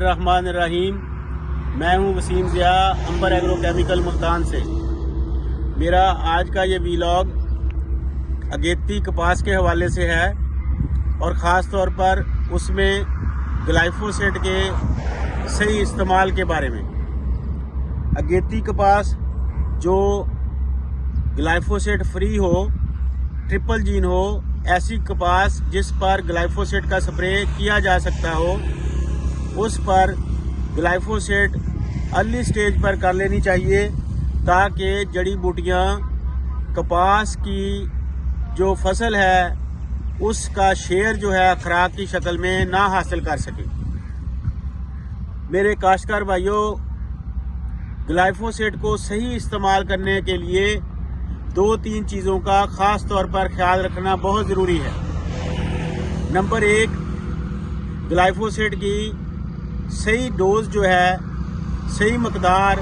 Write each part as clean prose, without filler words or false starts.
बिस्मिल्लाहिर्रहमानिर्रहीम। मैं हूं वसीम ज़िया, अंबर एग्रो केमिकल मुल्तान से। मेरा आज का ये वीलॉग अगेती कपास के हवाले से है और ख़ास तौर पर उसमें ग्लाइफोसेट के सही इस्तेमाल के बारे में। अगेती कपास जो ग्लाइफोसेट फ्री हो, ट्रिपल जीन हो, ऐसी कपास जिस पर ग्लाइफोसेट का स्प्रे किया जा सकता हो, उस पर ग्लाइफोसेट अर्ली स्टेज पर कर लेनी चाहिए ताकि जड़ी बूटियाँ कपास की जो फसल है उसका शेयर जो है खुराक की शक्ल में ना हासिल कर सके। मेरे काश्तकार भाइयों, ग्लाइफोसेट को सही इस्तेमाल करने के लिए 2-3 चीज़ों का ख़ास तौर पर ख्याल रखना बहुत ज़रूरी है। नंबर 1, ग्लाइफोसेट की सही डोज जो है, सही मकदार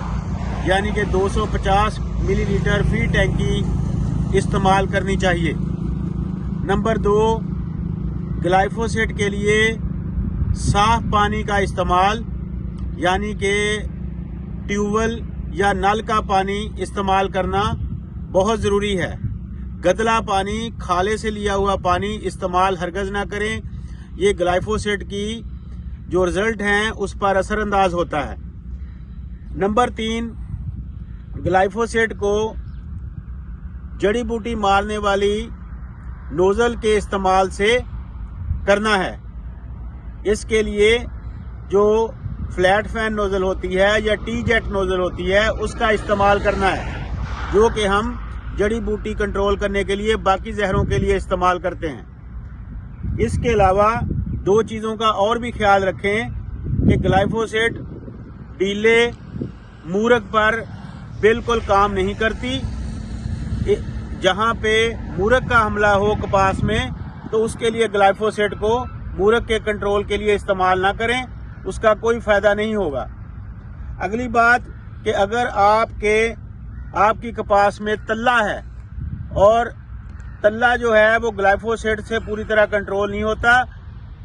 यानी कि 250 मिलीलीटर फी टैंकी इस्तेमाल करनी चाहिए। नंबर 2, ग्लाइफोसेट के लिए साफ पानी का इस्तेमाल यानी कि ट्यूबवेल या नल का पानी इस्तेमाल करना बहुत ज़रूरी है। गदला पानी, खाले से लिया हुआ पानी इस्तेमाल हरगज़ ना करें। ये ग्लाइफोसेट की जो रिज़ल्ट हैं उस पर असरअंदाज होता है। नंबर 3, ग्लाइफोसेट को जड़ी बूटी मारने वाली नोज़ल के इस्तेमाल से करना है। इसके लिए जो फ्लैट फैन नोज़ल होती है या टी जेट नोज़ल होती है उसका इस्तेमाल करना है, जो कि हम जड़ी बूटी कंट्रोल करने के लिए बाकी जहरों के लिए इस्तेमाल करते हैं। इसके अलावा 2 चीज़ों का और भी ख्याल रखें कि ग्लाइफोसेट डीले मूरक पर बिल्कुल काम नहीं करती। जहां पे मूरक का हमला हो कपास में तो उसके लिए ग्लाइफोसेट को मूरक के कंट्रोल के लिए इस्तेमाल ना करें, उसका कोई फ़ायदा नहीं होगा। अगली बात कि अगर आपकी कपास में तल्ला है और तल्ला जो है वो ग्लाइफोसेट से पूरी तरह कंट्रोल नहीं होता,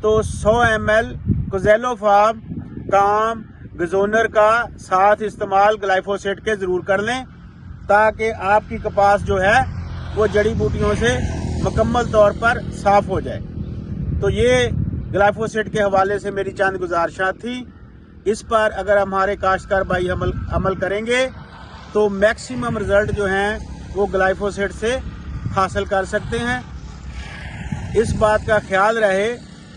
तो 100 ml कोज़ेलोफाम, काम, गजोनर का साथ इस्तेमाल ग्लाइफोसेट के ज़रूर कर लें ताकि आपकी कपास जो है वो जड़ी बूटियों से मुकम्मल तौर पर साफ़ हो जाए। तो ये ग्लाइफोसेट के हवाले से मेरी चंद गुजारिशात थी। इस पर अगर हमारे काश्तकार भाई अमल करेंगे तो मैक्सिमम रिजल्ट जो हैं वो ग्लाइफोसेट से हासिल कर सकते हैं। इस बात का ख्याल रहे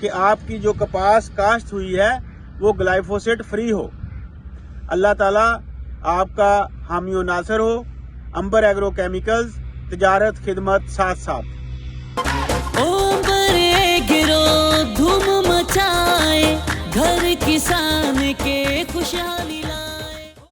कि आपकी जो कपास काश्त हुई है वो ग्लाइफोसेट फ्री हो। अल्लाह ताला आपका हामी व नासर हो। अंबर एग्रो केमिकल्स, तिजारत खिदमत साथ साथ। अंबर एग्रो धूम मचाए, घर किसान के खुशहाली लाए।